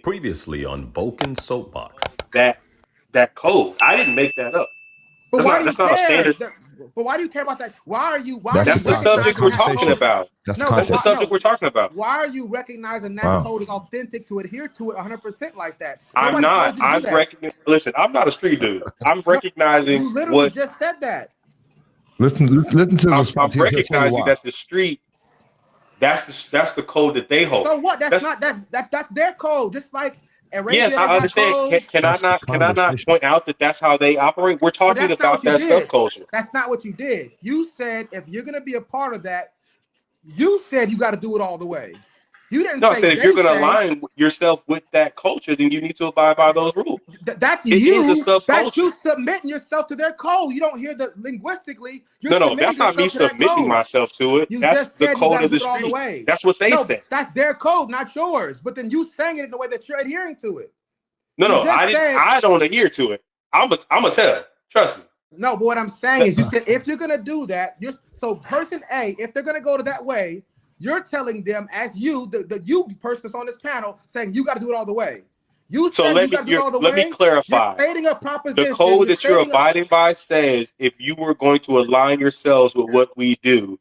Previously on Vulcan Soapbox. That code. I didn't make that up. But why do you That's not a care? standard. But why do you care about that? Why are you? That's the subject we're talking about. That's the subject we're talking about. Why are you recognizing that code is authentic to adhere to it 100% like that? I'm not. I'm recognizing. Listen, I'm not a street dude. I'm recognizing. You literally just said that. Listen to this. I'm recognizing that the street. That's the code that they hold. So what? That's their code. Just like yes, I understand. Can I not point out that that's how they operate? We're talking about that subculture. That's not what you did. You said if you're going to be a part of that, you said you got to do it all the way. You didn't. No, I said if you're going to align yourself with that culture, then you need to abide by those rules. That's you. Is a subculture. That's you submitting yourself to their code. You don't hear the linguistically. No, that's not me submitting myself to it. That's the code of the street. That's what they said. That's their code, not yours. But then you saying it in the way that you're adhering to it. No, I didn't. I don't adhere to it. I'm a tell. Trust me. No, but what I'm saying is, you said if you're gonna do that, so person A, if they're gonna go to that way. You're telling them as you, the you person that's on this panel, saying you got to do it all the way. You said you got to do it all the way. Let me clarify. You're stating a proposition. The code that you're abiding by says if you were going to align yourselves with what we do.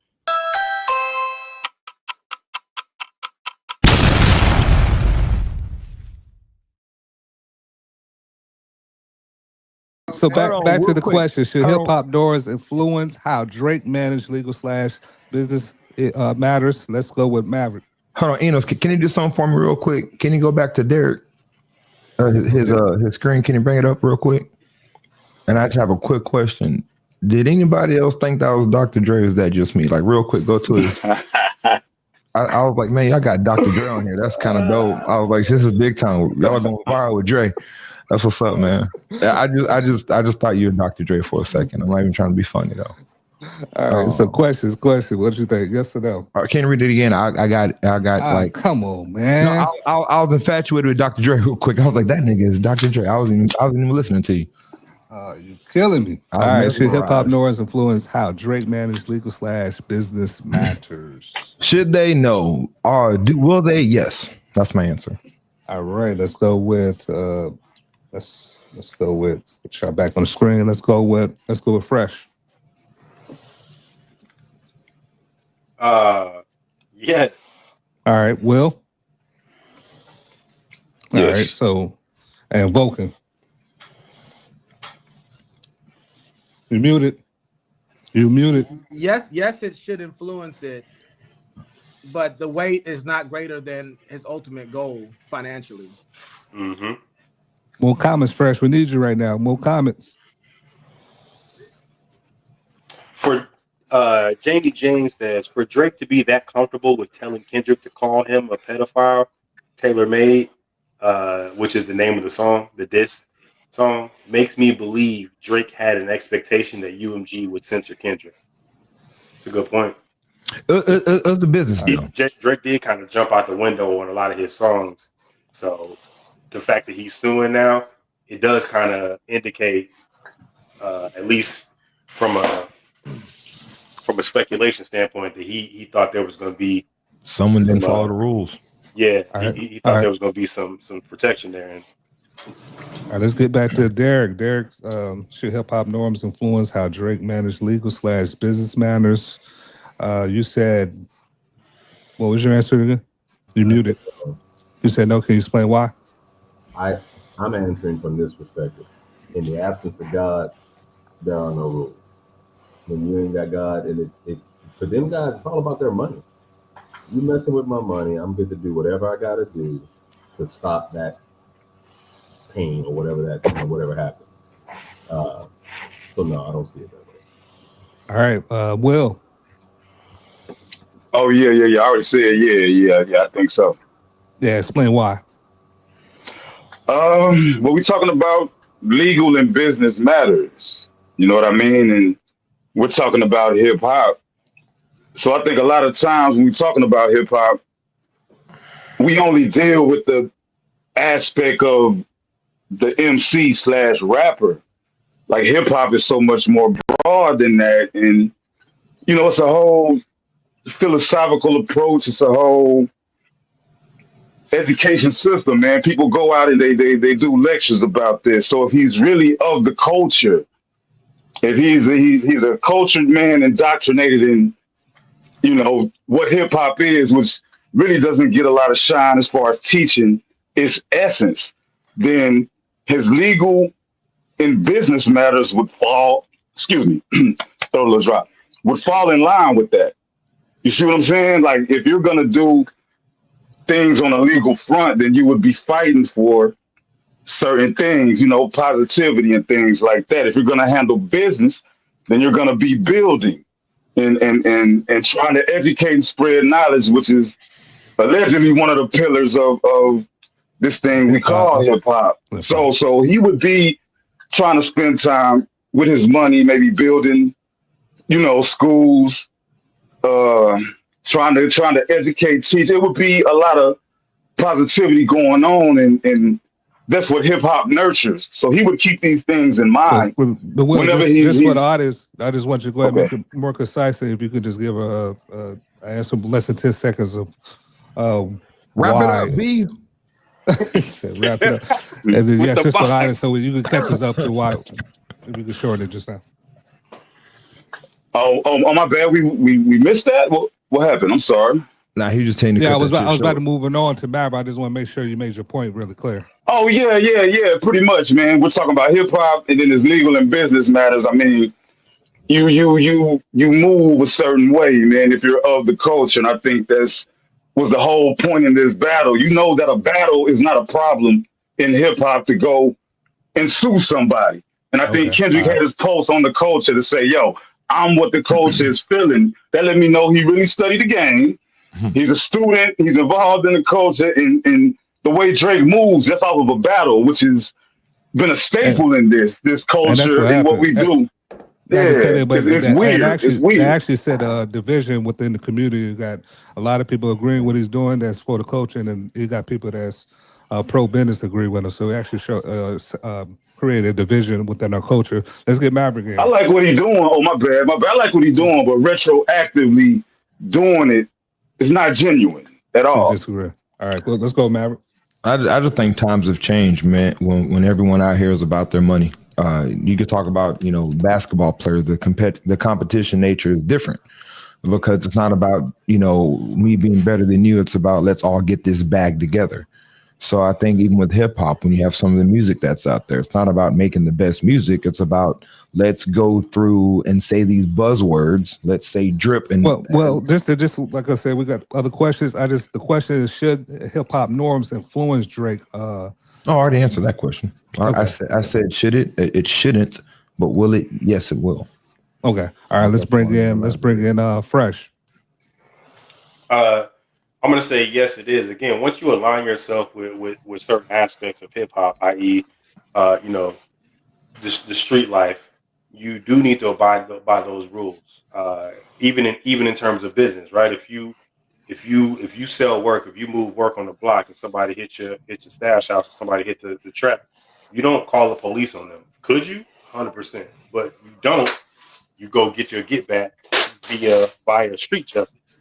So back to the question: should hip hop doors influence how Drake managed legal/business matters? Let's go with Maverick. Hold on, Enos, can you do something for me real quick? Can you go back to Derek? His screen. Can you bring it up real quick? And I just have a quick question. Did anybody else think that was Dr. Dre? Or is that just me? Like real quick, go to it. I was like, man, y'all got Dr. Dre on here. That's kind of dope. I was like, this is big time. Y'all going viral with Dre. That's what's up, man. I just thought you were Dr. Dre for a second. I'm not even trying to be funny though. All right. So question. What do you think? Yes or no? Can you read it again? I got like. Come on, man. No, I was infatuated with Dr. Dre real quick. I was like, that nigga is Dr. Dre. I wasn't even listening to you. You're killing me. All right. Should hip hop doors influence how Drake managed legal/business matters? Should they? No. Will they? Yes. That's my answer. All right. Let's go with. Let's go with. Try back on the screen. Let's go with Fresh. Yes. All right, Will. All yes. right, so and Vulcan. You muted. Yes, it should influence it, but the weight is not greater than his ultimate goal financially. Mm-hmm. More comments, Fresh. We need you right now. More comments. For Jamie James says, for Drake to be that comfortable with telling Kendrick to call him a pedophile, tailor-made, which is the name of the song, the diss song, makes me believe Drake had an expectation that UMG would censor Kendrick. It's a good point. It's the business deal. Drake did kind of jump out the window on a lot of his songs. So the fact that he's suing now, it does kind of indicate, at least from a speculation standpoint, that he thought there was going to be someone didn't follow the rules. Yeah, he thought there was going to be some protection there. And all right, let's get back to Derek. Derek, should hip hop norms influence how Drake managed legal/business matters? You said, what was your answer again? You muted. You said no. Can you explain why? I'm answering from this perspective. In the absence of God, there are no rules. When you ain't got God, and it for them guys, it's all about their money. You messing with my money, I'm good to do whatever I gotta do to stop that pain or whatever happens. So no, I don't see it that way. All right, Will. Oh yeah. I already said yeah. I think so. Yeah, explain why. When we talking about legal and business matters, you know what I mean, and we're talking about hip hop. So I think a lot of times when we're talking about hip hop, we only deal with the aspect of the MC/rapper. Like hip hop is so much more broad than that. And, you know, it's a whole philosophical approach. It's a whole education system, man. People go out and they do lectures about this. So if he's really of the culture, if he's a cultured man indoctrinated in, you know, what hip hop is, which really doesn't get a lot of shine as far as teaching its essence, then his legal and business matters would fall, excuse me, throw a little drop, would fall in line with that. You see what I'm saying? Like, if you're gonna do things on a legal front, then you would be fighting for certain things, you know, positivity and things like that. If you're gonna handle business, then you're gonna be building and trying to educate and spread knowledge, which is allegedly one of the pillars of this thing we call hip hop. So he would be trying to spend time with his money, maybe building, you know, schools, trying to educate, teach. It would be a lot of positivity going on, and that's what hip hop nurtures. So he would keep these things in mind. But Will, whenever just for the audience, I just want you to go ahead and Okay. make it more concise. If you could just give a answer less than 10 seconds of Wrap why. it up, B. He said, wrap it up. And then, With yes, the just for the box. audience, so you can catch us up to why. If you could shorten it just now. Oh, my bad. We missed that. What happened? I'm sorry. Nah, he was just saying to Yeah, cut I was that shit about to short. move on to Maverick. I just want to make sure you made your point really clear. Oh yeah. Pretty much, man. We're talking about hip hop, and then there's legal and business matters. I mean, you move a certain way, man. If you're of the culture, and I think that's was the whole point in this battle. You know that a battle is not a problem in hip hop to go and sue somebody. And I think Okay, Kendrick all right. had his post on the culture to say, "Yo, I'm what the culture is feeling." That let me know he really studied the game. He's a student. He's involved in the culture, and the way Drake moves, that's off of a battle, which has been a staple in this culture what and what happened. we do. Yeah, Yeah, it's weird. It's They weird. actually said division within the community. You got a lot of people agreeing what he's doing that's for the culture, and then you got people that's pro-business agree with him. So we actually created a division within our culture. Let's get Maverick in. I like what he's doing. Oh, my bad. I like what he's doing, but retroactively doing it is not genuine at So all. disagree. All right, well, let's go, Maverick. I just think times have changed, man. When everyone out here is about their money, you could talk about, you know, basketball players. The competition nature is different because it's not about, you know, me being better than you. It's about let's all get this bag together. So I think even with hip hop, when you have some of the music that's out there, it's not about making the best music. It's about let's go through and say these buzzwords. Let's say drip and Well, just like I said, we got other questions. The question is, should hip hop norms influence Drake? Oh, I already answered that question. Okay. I said should it? It shouldn't, but will it? Yes, it will. Okay. All right. Let's bring in Fresh. I'm going to say yes, it is. Again, once you align yourself with certain aspects of hip hop, i.e., you know, the street life, you do need to abide by those rules. Even in terms of business, right? If you sell work, if you move work on the block, and somebody hit your stash house, or somebody hit the trap, you don't call the police on them. Could you? 100%, but you don't. You go get your get back via street justice.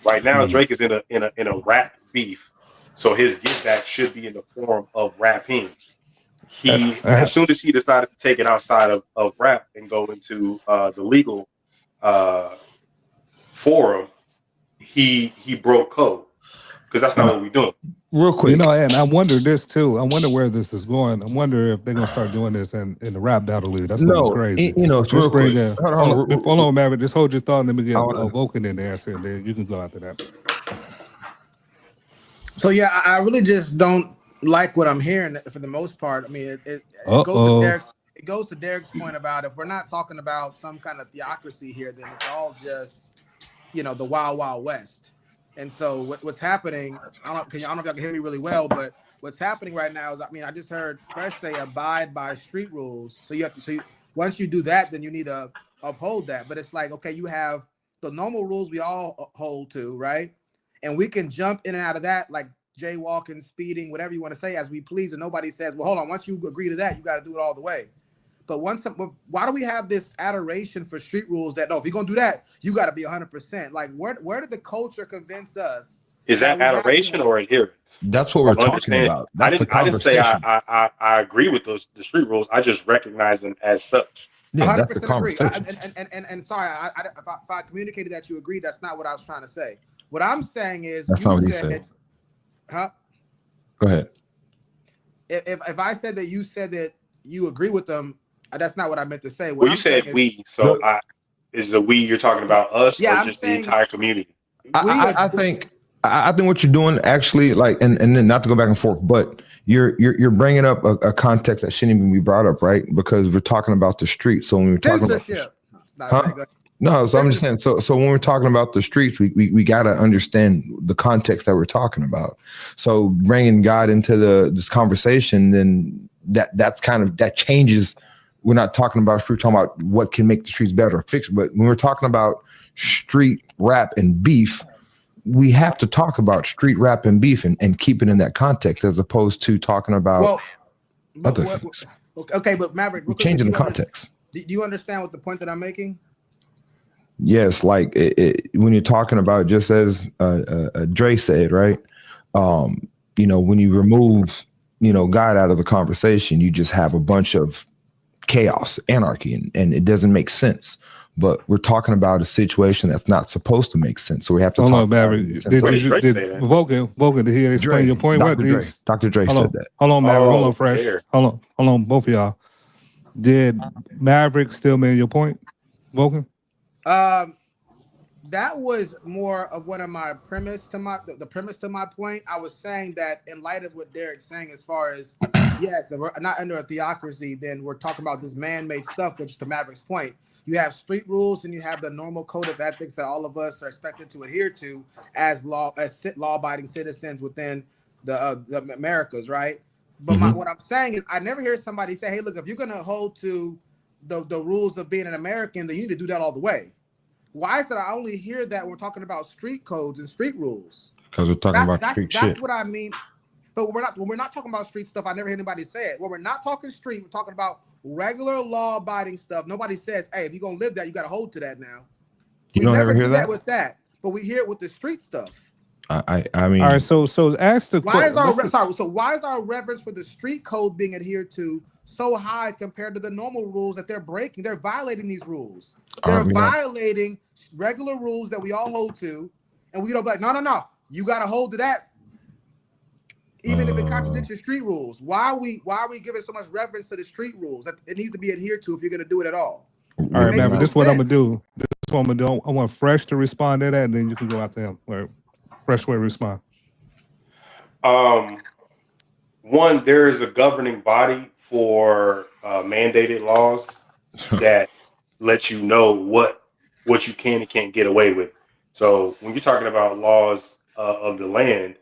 Right now, Drake is in a rap beef, so his get back should be in the form of rapping. As soon as he decided to take it outside of rap and go into the legal forum, he broke code because that's not what we're doing. Real quick, You know, and I wonder this too. I wonder where this is going. I wonder if they're gonna start doing this in the rap battle league. That's gonna be crazy. You know, it's real quick. Hold on, Maverick. Just hold your thought. Let me get wanna- Vulcan in there, and then you can go after that. So yeah, I really just don't like what I'm hearing for the most part. I mean, it goes to Derek's point about if we're not talking about some kind of theocracy here, then it's all just, you know, the wild, wild west. And so what's happening, I don't know if y'all can hear me really well, but what's happening right now is, I mean, I just heard Fresh say abide by street rules. So once you do that, then you need to uphold that. But it's like, okay, you have the normal rules we all hold to, right? And we can jump in and out of that, like jaywalking, speeding, whatever you want to say, as we please. And nobody says, well, hold on, once you agree to that, you got to do it all the way. But why do we have this adoration for street rules that, no, if you're going to do that, you got to be 100%? Like, where did the culture convince us Is that we have adoration to. or adherence? That's what we're Or talking understanding? about. That's the I didn't say conversation. I agree with the street rules. I just recognize them as such. Yeah, that's the 100% agree. conversation. And sorry, if I communicated that you agreed, that's not what I was trying to say. What I'm saying is, That's not what he said. Huh? Go ahead. If I said that you said that you agree with them, that's not what I meant to say. What Well, you I'm said saying we, so is the we you're talking about us Yeah, or I'm just the saying- entire community? I think what you're doing actually, like, and then not to go back and forth, but you're bringing up a context that shouldn't even be brought up, right? Because we're talking about the street. So when we're talking about no, so I'm just saying. So when we're talking about the streets, we got to understand the context that we're talking about. So bringing God into this conversation, then that's kind of that changes. We're not talking about street, we're talking about what can make the streets better or fix. But when we're talking about street rap and beef, we have to talk about street rap and beef and keep it in that context as opposed to talking about other things. Okay, but Maverick, we're changing the context. Do you understand what the point that I'm making? Yes, like when you're talking about, just as Dre said, right? When you remove, God out of the conversation, you just have a bunch of chaos, anarchy, and it doesn't make sense. But we're talking about a situation that's not supposed to make sense. So we have to talk about Maverick. Did Vulcan, did he explain your point? Dr. Dre said that. Hold on, Maverick. Hold on, Fresh. Hold on, both of y'all. Did Maverick still mean your point, Vulcan? That was more of one of my premise to the premise to my point. I was saying that in light of what Derek's saying, as far as yes, if we're not under a theocracy, then we're talking about this man-made stuff, which to Maverick's point, you have street rules and you have the normal code of ethics that all of us are expected to adhere to as law-abiding citizens within the Americas, right? But what I'm saying is, I never hear somebody say, "Hey, look, if you're gonna hold to the rules of being an American, then you need to do that all the way." Why is it I only hear that when we're talking about street codes and street rules? Because we're talking about street shit. That's what I mean. But when we're not talking about street stuff, I never hear anybody say it. When we're not talking street, we're talking about regular law-abiding stuff. Nobody says, "Hey, if you're gonna live that, you got to hold to that." Now, you don't ever hear that with that, but we hear it with the street stuff. I mean, all right. So ask the why is our reverence for the street code being adhered to so high compared to the normal rules that they're breaking? They're violating these rules. They're violating regular rules that we all hold to, and we don't be like, no, you got to hold to that, even if it contradicts your street rules. Why are we giving so much reverence to the street rules that it needs to be adhered to if you're going to do it at all? All right, man. This is what I'm gonna do. I want Fresh to respond to that, and then you can go after him. Or Fresh way to respond. One, there is a governing body for mandated laws that let you know what you can and can't get away with. So when you're talking about laws of the land,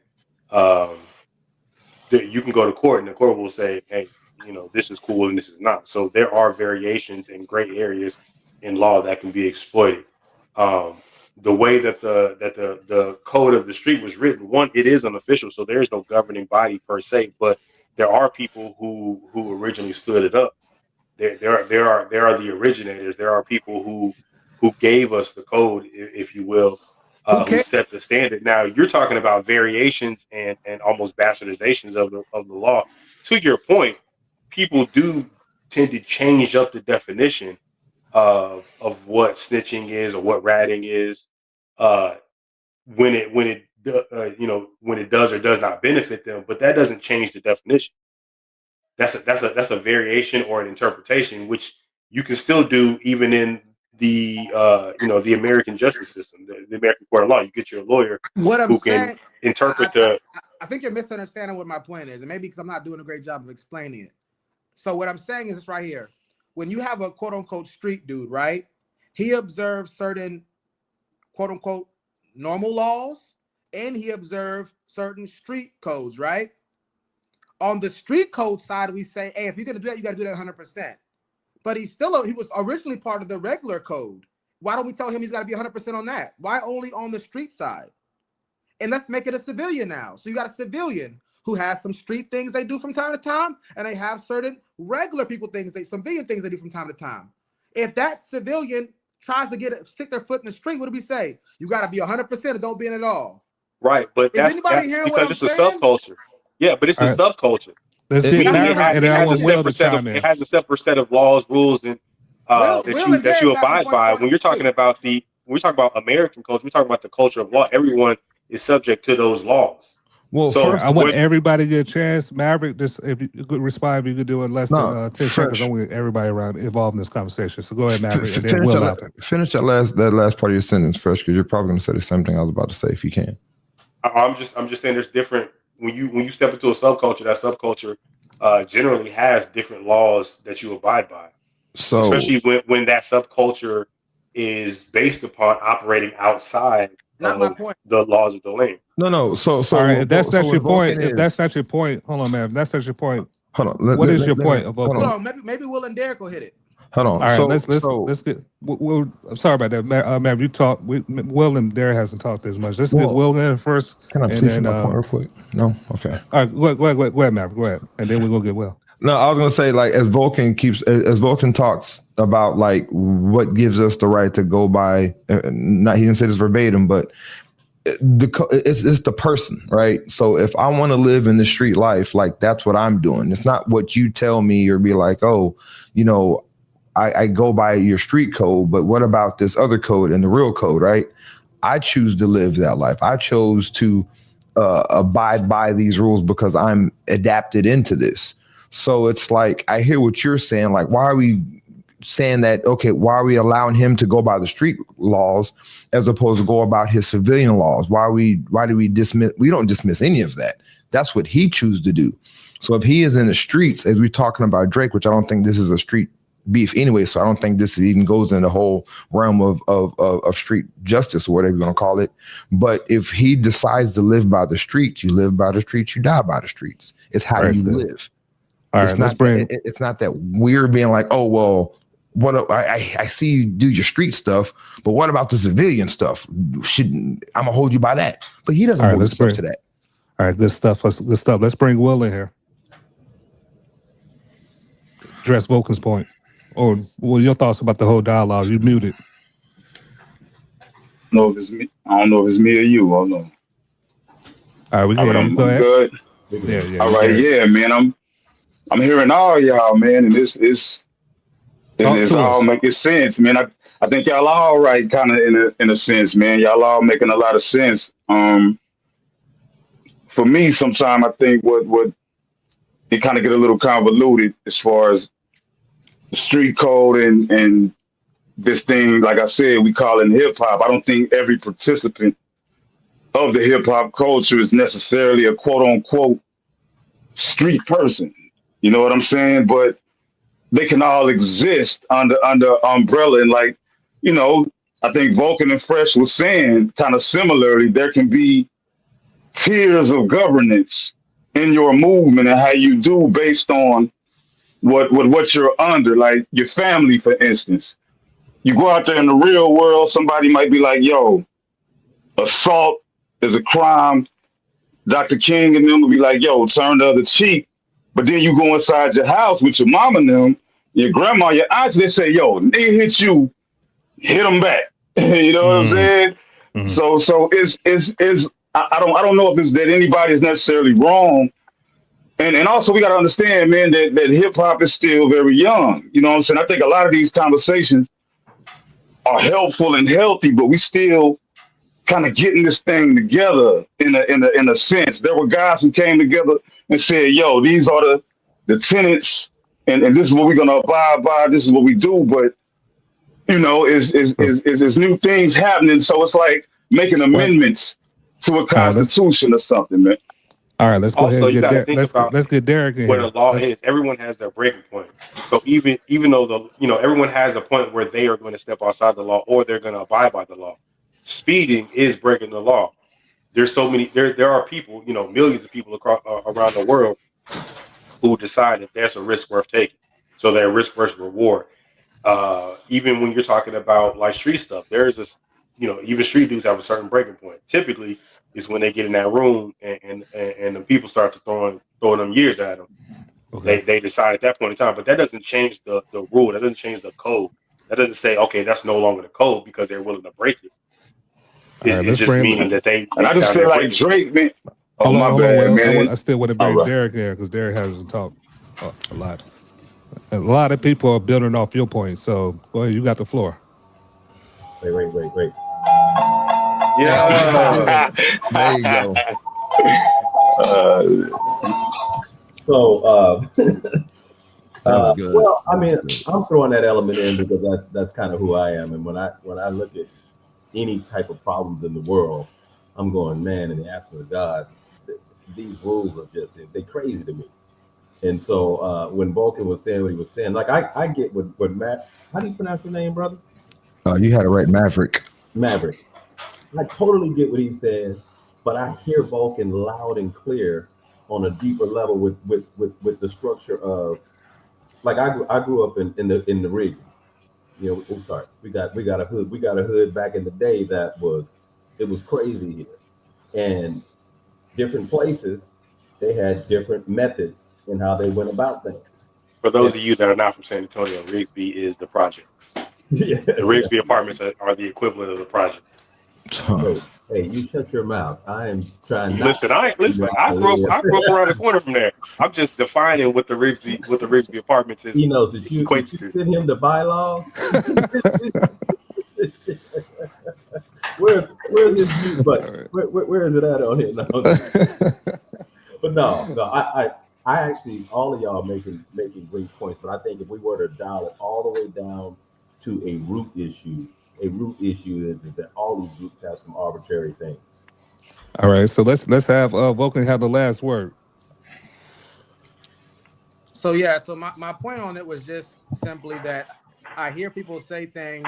you can go to court and the court will say, "Hey, this is cool and this is not." So there are variations in gray areas in law that can be exploited. The way that the code of the street was written, one, it is unofficial, so there is no governing body per se, but there are people who originally stood it up. There are the originators. There are people who gave us the code, if you will, who set the standard. Now you're talking about variations and almost bastardizations of the law. To your point, people do tend to change up the definition of what snitching is or what ratting is, when it does or does not benefit them, but that doesn't change the definition. That's a variation or an interpretation, which you can still do even in the the American justice system, the American court of law. You get your lawyer who can interpret I think you're misunderstanding what my point is, and maybe because I'm not doing a great job of explaining it. So what I'm saying is this right here. When you have a quote unquote street dude, right? He observes certain quote unquote normal laws and he observes certain street codes, right? On the street code side, we say, hey, if you're gonna do that, you gotta do that 100%. But he was originally part of the regular code. Why don't we tell him he's got to be 100% on that? Why only on the street side? And let's make it a civilian now. So you got a civilian who has some street things they do from time to time, and they have certain regular people things, civilian things they do from time to time. If that civilian tries to stick their foot in the street, what do we say? You got to be 100% or don't be in at all. Right, but Is that's anybody hearing what because I'm it's a saying? subculture. Yeah, but it's a All right. subculture. Let's get Meaning Maverick, and then I want Will to chime in. it has a separate set of laws, rules, and Will and that Derek you got some abide points by. on When it too. when we talk about American culture, we talk about the culture of law. Everyone is subject to those laws. Well, So first, I want everybody to get a chance. Maverick, just if you could respond, if you could do it less than 10 seconds. I want everybody around involved in this conversation. So go ahead, Maverick, and then Will after. Finish that last part of your sentence first, because you're probably going to say the same thing I was about to say if you can. I'm just saying there's different when you step into a subculture. That subculture generally has different laws that you abide by. So especially when that subculture is based upon operating outside the laws of the land. No. So all right, if that's not your point, hold on, man. If that's not your point, hold on. What is your point of Vulcan? Hold on, maybe Will and Derek will hit it. Hold on. All right, let's get. I'm sorry about that, Mav. You talk. Will and Derek hasn't talked as much. Let's get Will in first. Can I please say my point real quick? No. Okay. All right, go ahead, Mav. Go ahead, and then we're gonna get Will. No, I was gonna say, like, as Vulcan talks about like what gives us the right to go by. He didn't say this verbatim, but it's the person, right? So if I want to live in the street life, like that's what I'm doing. It's not what you tell me or be like, oh, I go by your street code, but what about this other code and the real code, right? I choose to live that life. I chose to abide by these rules because I'm adapted into this. So it's like, I hear what you're saying. Like, why are we saying that? Okay, why are we allowing him to go by the street laws as opposed to go about his civilian laws? Why do we dismiss? We don't dismiss any of that. That's what he chooses to do. So if he is in the streets, as we're talking about Drake, which I don't think this is a street beef anyway, so I don't think this even goes in the whole realm of street justice or whatever you want to call it. But if he decides to live by the streets, you live by the streets, you die by the streets. It's how you live. All right, it's not that we're being like, oh, well, what I see you do your street stuff, but what about the civilian stuff? I'm gonna hold you by that. But he doesn't hold himself to that. All right, good stuff. Let's bring Will in here. Address Vulcan's point. Or your thoughts about the whole dialogue? You muted. I don't know if it's me or you. I don't know. All right, we can. I'm go ahead. Good. Yeah. All right, man. I'm hearing all y'all, man, and it's all making sense, man. I think y'all all right, kind of in a sense, man. Y'all all making a lot of sense. For me, sometimes I think what it kind of get a little convoluted as far as the street code and this thing. Like I said, we call it hip hop. I don't think every participant of the hip hop culture is necessarily a quote unquote street person. You know what I'm saying? But they can all exist under umbrella. And like, I think Vulcan and Fresh was saying kind of similarly, there can be tiers of governance in your movement and how you do based on what you're under, like your family, for instance. You go out there in the real world, somebody might be like, yo, assault is a crime. Dr. King and them will be like, yo, turn the other cheek. But then you go inside your house with your mom and them, your grandma, your aunts, they say, yo, they hit you, hit them back. You know what I'm saying? Mm-hmm. So it's I don't know if it's that anybody's necessarily wrong. And also we got to understand, man, that hip hop is still very young. You know what I'm saying? I think a lot of these conversations are helpful and healthy, but we still kind of getting this thing together in a sense. There were guys who came together and said, yo, these are the tenets and this is what we're gonna abide by, this is what we do, but is new things happening. So it's like making amendments to a constitution or something, man. All right, let's go ahead and let's get Derek in. What a law is, everyone has their breaking point. So even though everyone has a point where they are going to step outside the law or they're going to abide by the law. Speeding is breaking the law. There's so many. There are people, millions of people across around the world who decide that that's a risk worth taking. So they're risk versus reward. Even when you're talking about like street stuff, there's this. Even street dudes have a certain breaking point. Typically, is when they get in that room and the people start to throwing them years at them. Okay. They decide at that point in time, but that doesn't change the rule. That doesn't change the code. That doesn't say, okay, that's no longer the code because they're willing to break it. It's just meaning that they. And I just feel like Drake, man. Oh, my bad, man. I still want to bring Derek there because Derek hasn't talked a lot. A lot of people are building off your point. So go ahead, you got the floor. Wait. Yeah. There you go. Well, I mean, I'm throwing that element in because that's kind of who I am. And when I look at any type of problems in the world, I'm going, man, in the absence of God, these rules are just, they're crazy to me. And so when Vulcan was saying what he was saying, like I get what Matt, how do you pronounce your name, brother? You had it right, Maverick. I totally get what he's saying, but I hear Vulcan loud and clear on a deeper level with the structure of, like I grew up in the Rigsby. You know, sorry, we got a hood back in the day that was crazy here, and different places they had different methods in how they went about things. For those of you that are not from San Antonio, Rigsby is the projects. Yeah. The Rigsby apartments are the equivalent of the projects. Hey, you shut your mouth. I am trying. Listen, I grew up around the corner from there. I'm just defining what the Rigsby apartments is. He knows that you send him the bylaws. Where's his mute button? Where is it at on here? No. But no, I actually, all of y'all making great points, but I think if we were to dial it all the way down to a root issue is that all these groups have some arbitrary things. All right, so let's have Vulcan have the last word. So yeah, so my point on it was just simply that I hear people say things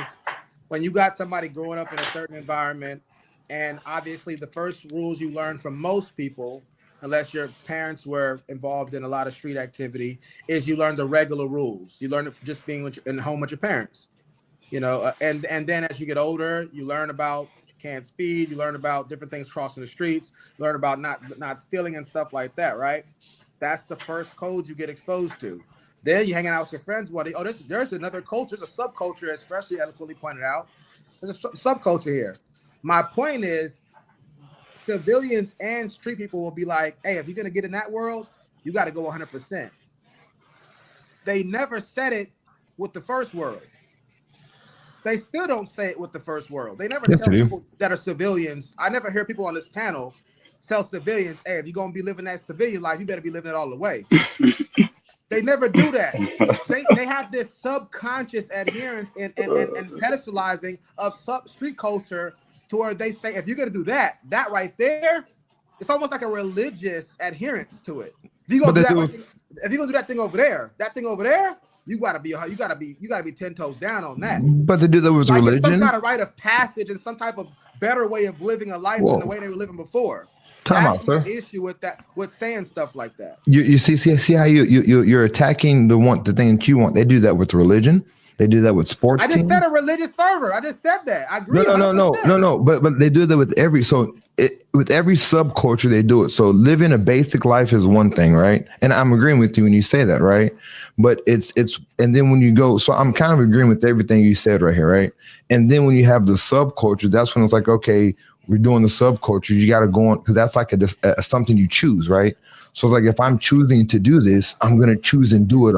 when you got somebody growing up in a certain environment, and obviously the first rules you learn from most people, unless your parents were involved in a lot of street activity, is you learn the regular rules. You learn it from just being in the home with your parents. You know, and then as you get older, you learn about you can't speed. You learn about different things crossing the streets. Learn about not stealing and stuff like that, right? That's the first codes you get exposed to. Then you're hanging out with your friends. There's another culture. There's a subculture, as Freshly eloquently pointed out. There's a subculture here. My point is, civilians and street people will be like, hey, if you're gonna get in that world, you got to go 100%. They never said it with the first world. They still don't say it with the first world. They never tell people that are civilians. I never hear people on this panel tell civilians, hey, if you're going to be living that civilian life, you better be living it all the way. They never do that. They have this subconscious adherence and pedestalizing of street culture to where they say, if you're going to do that right there, it's almost like a religious adherence to it. If you're gonna do that thing over there, you gotta be 10 toes down on that. But they do that with religion. Some kind of rite of passage and some type of better way of living a life than the way they were living before. That's my issue with that, with saying stuff like that. You see how you're attacking the thing that you want. They do that with religion. They do that with sports. I just said a religious fervor. I just said that. I agree. No. But they do that with every subculture. They do it. So living a basic life is one thing, right? And I'm agreeing with you when you say that, right? But it's and then when you go, so I'm kind of agreeing with everything you said right here, right? And then when you have the subculture, that's when it's like, okay, we're doing the subculture. You got to go on because that's like a something you choose, right? So it's like if I'm choosing to do this, I'm gonna choose and do it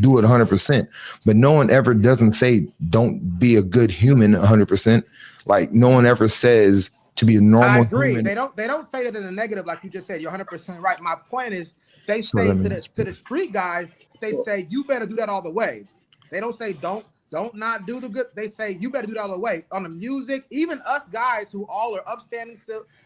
100%. But no one ever doesn't say don't be a good human 100%. Like no one ever says to be a normal. I agree. Human. They don't say it in a negative like you just said. You're 100% right. My point is they say to the street guys, they say you better do that all the way. They don't say don't not do the good. They say you better do that all the way. On the music, even us guys who all are upstanding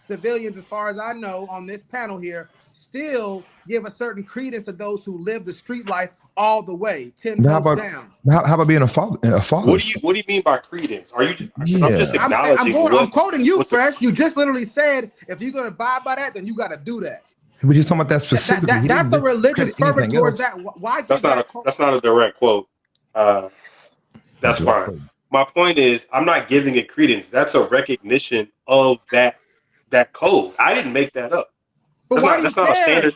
civilians, as far as I know, on this panel here, still give a certain credence to those who live the street life all the way, 10 toes down. How about being a father? What do you mean by credence? Are you? Yeah. I'm just acknowledging. I'm quoting you, Fresh. You just literally said if you're gonna abide by that, then you got to do that. But you're talking about that specifically. That's a religious fervor towards that. Why? That's not a direct quote. That's fine. My point is, I'm not giving it credence. That's a recognition of that code. I didn't make that up. But that's not a standard.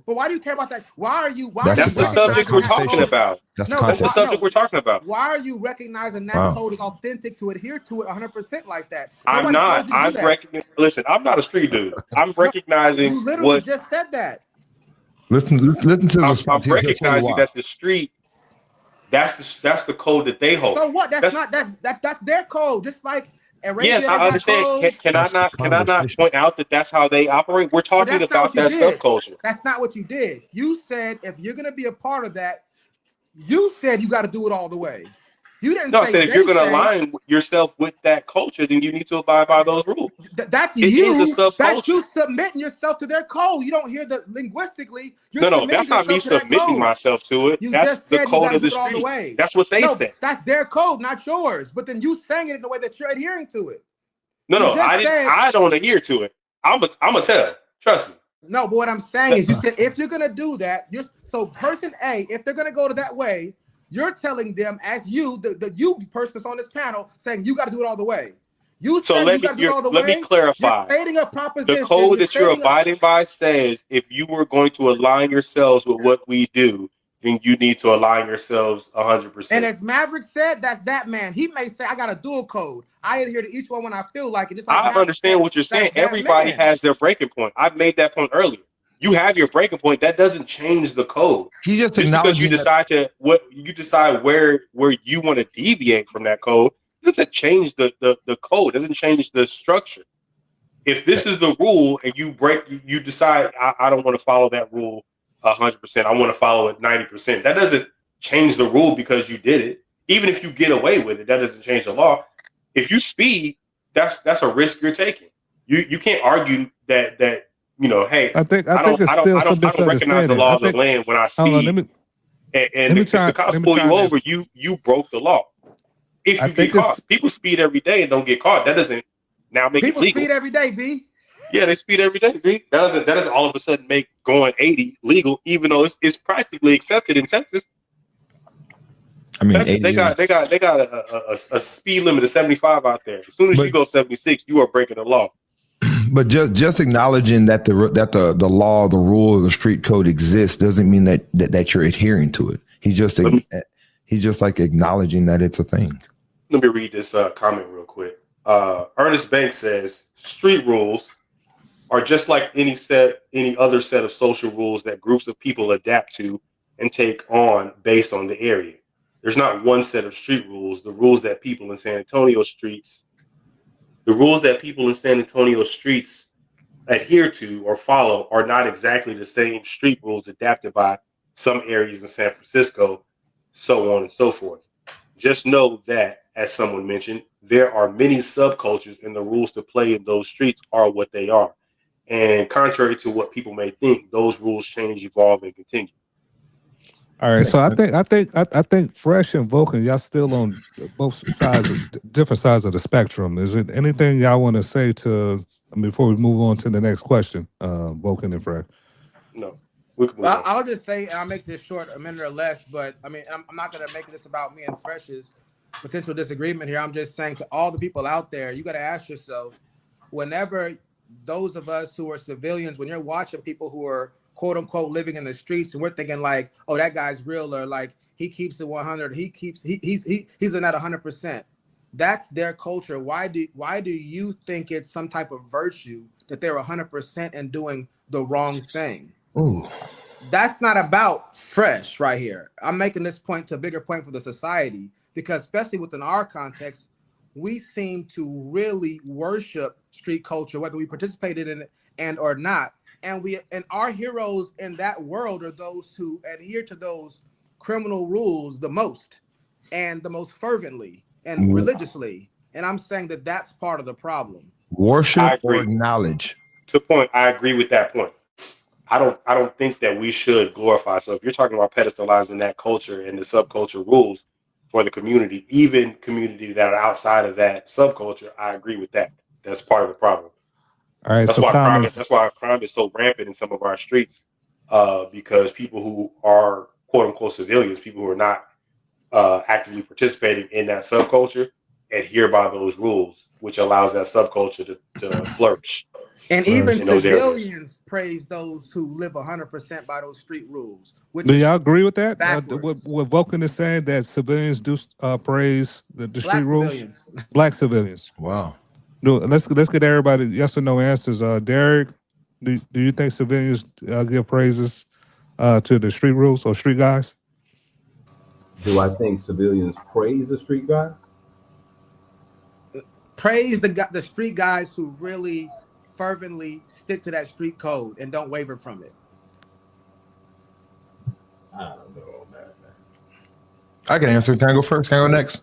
But why do you care about that? Why are you? That's the subject we're talking about. That's That's the subject we're talking about. Why are you recognizing that code is authentic to adhere to it 100% like that? I'm not. Listen, I'm not a street dude. I'm recognizing you literally just said that. Listen to the I'm recognizing that the street. That's the code that they hold. So what? That's their code. Just like Arabia. Yes, I understand. Can I not point out that that's how they operate? We're talking about that subculture. That's not what you did. You said if you're gonna be a part of that, you said you got to do it all the way. You didn't. No, I said if you're gonna align yourself with that culture, then you need to abide by those rules. That's you. That's you submitting yourself to their code. You don't hear the linguistically. No, that's not me submitting myself to it. That's the code of the street. That's what they said. That's their code, not yours. But then you saying it in the way that you're adhering to it. No, I don't adhere to it. I'm a tell. Trust me. No, but what I'm saying is, you said if you're gonna do that, so person A, if they're gonna go to that way. You're telling them as you, the you person that's on this panel, saying you got to do it all the way. You said you got to do it all the way. Let me clarify. You're stating a proposition. The code that you're abiding by says if you were going to align yourselves with what we do, then you need to align yourselves 100%. And as Maverick said, that's that man. He may say, I got a dual code. I adhere to each one when I feel like it. Just like I understand what you're saying. Everybody has their breaking point. I made that point earlier. You have your breaking point. That doesn't change the code. Just because you decide where you want to deviate from that code, it doesn't change the code. It doesn't change the structure. If this is the rule and you decide I don't want to follow that rule 100%. I want to follow it 90%. That doesn't change the rule because you did it. Even if you get away with it, that doesn't change the law. If you speed, that's a risk you're taking. You can't argue that. Hey, I think it's still some misunderstanding. I don't recognize the laws of the land when I speed. And if the cops pull you over, you broke the law. If you get caught, people speed every day and don't get caught. That doesn't now make it legal. People speed every day, B. Yeah, they speed every day, B. That doesn't all of a sudden make going 80 legal, even though it's practically accepted in Texas. I mean, Texas, they got a speed limit of 75 out there. As soon as you go 76, you are breaking the law. But just acknowledging that the law, the rule, the street code exists doesn't mean that you're adhering to it. He's just like acknowledging that it's a thing. Let me read this comment real quick. Ernest Banks says street rules are just like any other set of social rules that groups of people adapt to and take on based on the area. There's not one set of street rules. The rules that people in San Antonio streets adhere to or follow are not exactly the same street rules adapted by some areas in San Francisco, so on and so forth. Just know that, as someone mentioned, there are many subcultures and the rules to play in those streets are what they are. And contrary to what people may think, those rules change, evolve, and continue. All right, so I think Fresh and Vulcan, y'all still on both sides, different sides of the spectrum. Is it anything y'all want to say before we move on to the next question, Vulcan and Fresh? No, I'll just say, and I'll make this short, a minute or less. But I mean, I'm not gonna make this about me and Fresh's potential disagreement here. I'm just saying to all the people out there, you got to ask yourself, whenever those of us who are civilians, when you're watching people who are quote unquote living in the streets and we're thinking like, oh, that guy's real, or like he keeps it 100, he's in that 100%. That's their culture. Why do you think it's some type of virtue that they're 100% and doing the wrong thing? Ooh. That's not about Fresh right here. I'm making this point to a bigger point for the society, because especially within our context, we seem to really worship street culture, whether we participated in it and or not. And our heroes in that world are those who adhere to those criminal rules the most and the most fervently and religiously. And I'm saying that that's part of the problem. Worship or knowledge. To the point, I agree with that point. I don't think that we should glorify. So if you're talking about pedestalizing that culture and the subculture rules for the community, even community that are outside of that subculture, I agree with that. That's part of the problem. All right, that's why crime is so rampant in some of our streets, because people who are quote unquote civilians, people who are not actively participating in that subculture, adhere by those rules, which allows that subculture to flourish. And even in those areas. civilians praise those who live 100% by those street rules. Which Do is y'all agree with that? backwards. What Vulcan is saying, that civilians do praise the Black street rules? civilians. Black civilians. Wow. No, let's get everybody yes or no answers. Derek, do you think civilians give praises to the street rules or street guys? Do I think civilians praise the street guys? Praise the street guys who really fervently stick to that street code and don't waver from it. I don't know, man. I can answer. Can I go first? Can I go next?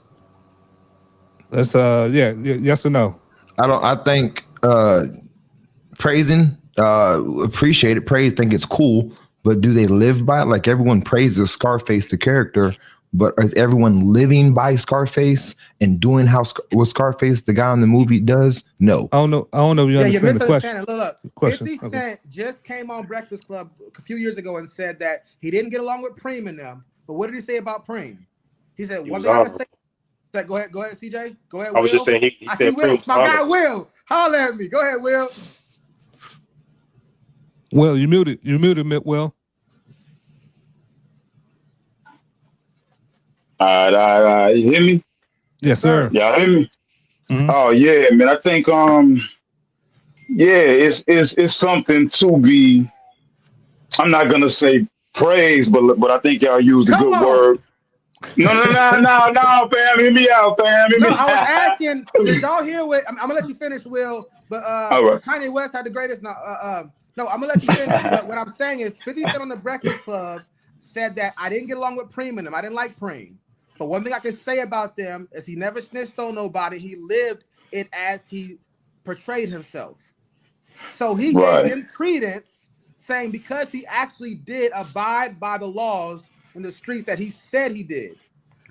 Let's yes or no. I think praising, appreciate it, praise, think it's cool, but do they live by it? Like everyone praises Scarface, the character, but is everyone living by Scarface and doing what Scarface, the guy in the movie, does? No. I don't know if you understand the question. Look, Question. 50 Cent just came on Breakfast Club a few years ago and said that he didn't get along with Preem and them. But what did he say about Preem? He said, one thing I can say. Go ahead, CJ. Go ahead, Will. I was just saying he said Will, Preem's my guy Will. Holler at me. Go ahead, Will. Will, you muted. You muted, Will. All right. You hear me? Yes, sir. Y'all hear me? Mm-hmm. Oh yeah, man. I think it's something to be. I'm not gonna say praise, but I think y'all used a good word. No, fam. Hear me out, fam. No, I was asking, did y'all hear what I'm gonna let you finish, Will, but right. Kanye West had the greatest no, I'm gonna let you finish, but what I'm saying is 50 Cent on the Breakfast Club said that I didn't get along with Preem and them. I didn't like Preem. But one thing I can say about them is he never snitched on nobody. He lived it as he portrayed himself. So he gave him credence, saying because he actually did abide by the laws in the streets that he said he did.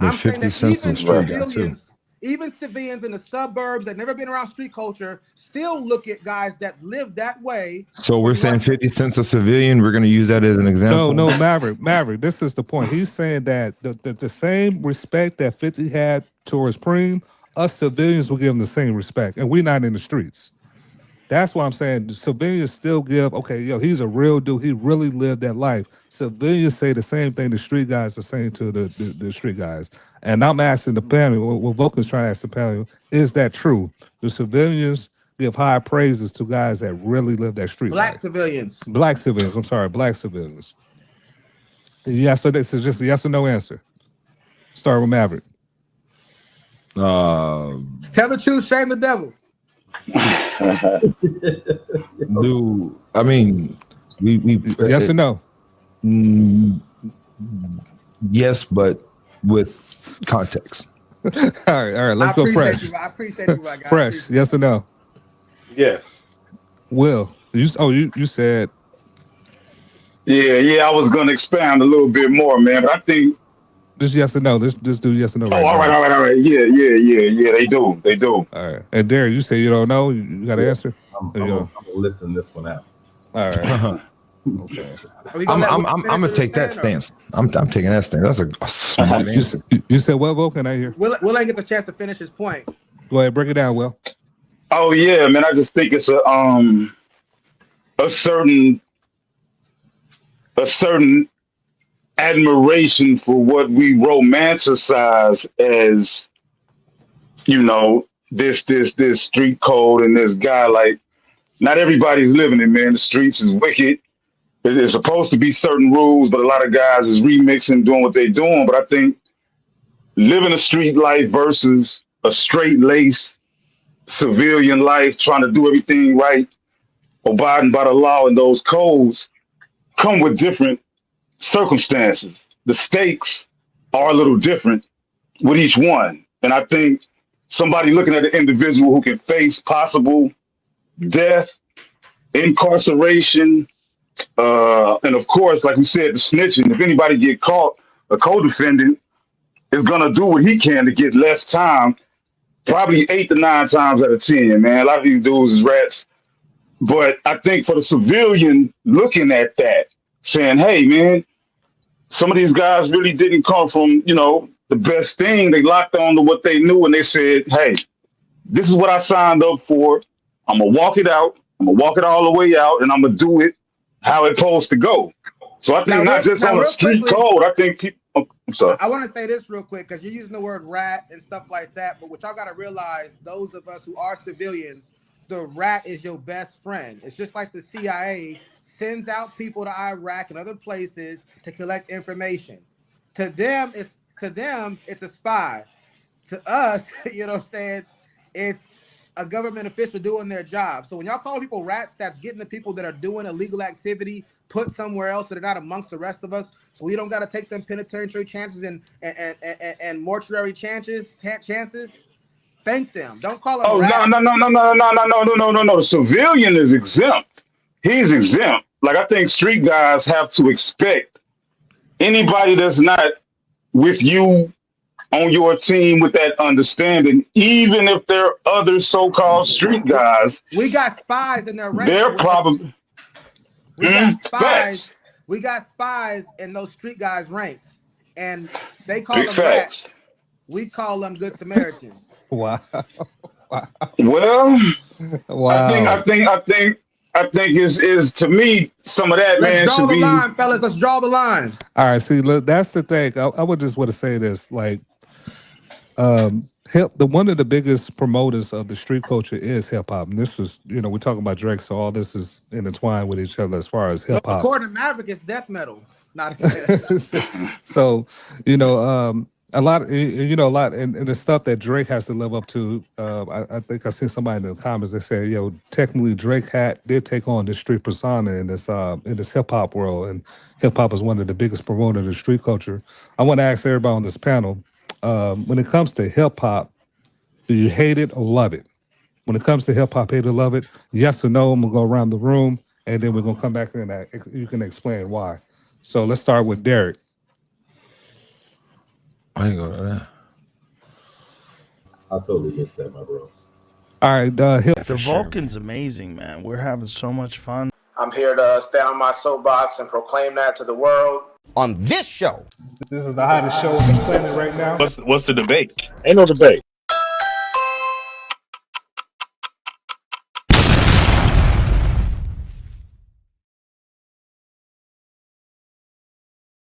I'm saying that even civilians in the suburbs that never been around street culture still look at guys that live that way. So we're saying 50 Cent's a civilian. We're going to use that as an example. No, Maverick. This is the point. He's saying that the same respect that 50 had towards Preem, us civilians will give him the same respect, and we're not in the streets. That's why I'm saying civilians still give, he's a real dude. He really lived that life. Civilians say the same thing the street guys are saying to the street guys. And I'm asking the panel, what Vulcan's trying to ask the panel, is that true? Do civilians give high praises to guys that really live that street life? Black civilians. Yes, so this is just a yes or no answer. Start with Maverick. Tell the truth, shame the devil. I mean, we yes or no? Yes, but with context. all right. Let's go fresh. I appreciate you, my guy. Fresh, yes or no? Yes. Will, you said. Yeah. I was gonna expand a little bit more, man, but I think just yes or no. Just do yes or no. All right. Yeah. They do. All right. And Derek, you say you don't know. You got to answer. I'm gonna listen this one out. All right. Okay. I'm gonna take that stance. I'm taking that stance. That's a smart answer. You said what, Vulcan? I hear. Will ain't get the chance to finish his point. Go ahead, break it down, Will. Oh yeah, man. I just think it's a certain admiration for what we romanticize as, this street code and this guy. Like, not everybody's living it, man. The streets is wicked. It's supposed to be certain rules, but a lot of guys is remixing, doing what they're doing. But I think living a street life versus a straight lace civilian life, trying to do everything right, abiding by the law and those codes, come with different circumstances. The stakes are a little different with each one. And I think somebody looking at an individual who can face possible death, incarceration, and of course, like we said, the snitching. If anybody get caught, a co-defendant is gonna do what he can to get less time, probably 8 to 9 times out of 10, man. A lot of these dudes is rats. But I think for the civilian looking at that, saying, hey, man, some of these guys really didn't come from, the best thing. They locked on to what they knew and they said, hey, this is what I signed up for. I'm going to walk it out. I'm gonna walk it all the way out, and I'm gonna do it how it's supposed to go. So I think not just on a real street quickly, code. I think people. Oh, I'm sorry. I want to say this real quick because you're using the word rat and stuff like that. But what y'all got to realize, those of us who are civilians, the rat is your best friend. It's just like the CIA sends out people to Iraq and other places to collect information. To them, it's a spy. To us, you know what I'm saying, it's a government official doing their job. So when y'all call people rats, that's getting the people that are doing illegal activity put somewhere else so they're not amongst the rest of us. So we don't got to take them penitentiary chances and mortuary chances. Thank them. Don't call them rats. No. The civilian is exempt. He's exempt. Like, I think street guys have to expect anybody that's not with you on your team with that understanding, even if they're other so-called street guys. We got spies in their ranks. They're probably we got spies. facts. We got spies in those street guys' ranks, and they call Big them facts. rats. We call them good Samaritans. Wow. Well, Wow. I think is to me some of that, man, Let's draw should the be. line, fellas. Let's draw the line. All right. See, look, that's the thing. I would just want to say this. Like, one of the biggest promoters of the street culture is hip hop, and this is, we're talking about Drake, so all this is intertwined with each other as far as hip hop. According to Maverick, it's death metal. Not So, a lot, and the stuff that Drake has to live up to. I think I seen somebody in the comments that said, technically Drake did take on this street persona in this hip hop world, and hip hop is one of the biggest promoters of the street culture. I want to ask everybody on this panel, when it comes to hip hop, do you hate it or love it? When it comes to hip hop, hate or love it? Yes or no? I'm gonna go around the room, and then we're gonna come back and you can explain why. So let's start with Derek. I ain't gonna that. I totally missed that, my bro. All right, The Vulcan's amazing, man. We're having so much fun. I'm here to stand on my soapbox and proclaim that to the world. On this show. This is the hottest show on the planet right now. What's the debate? Ain't no debate.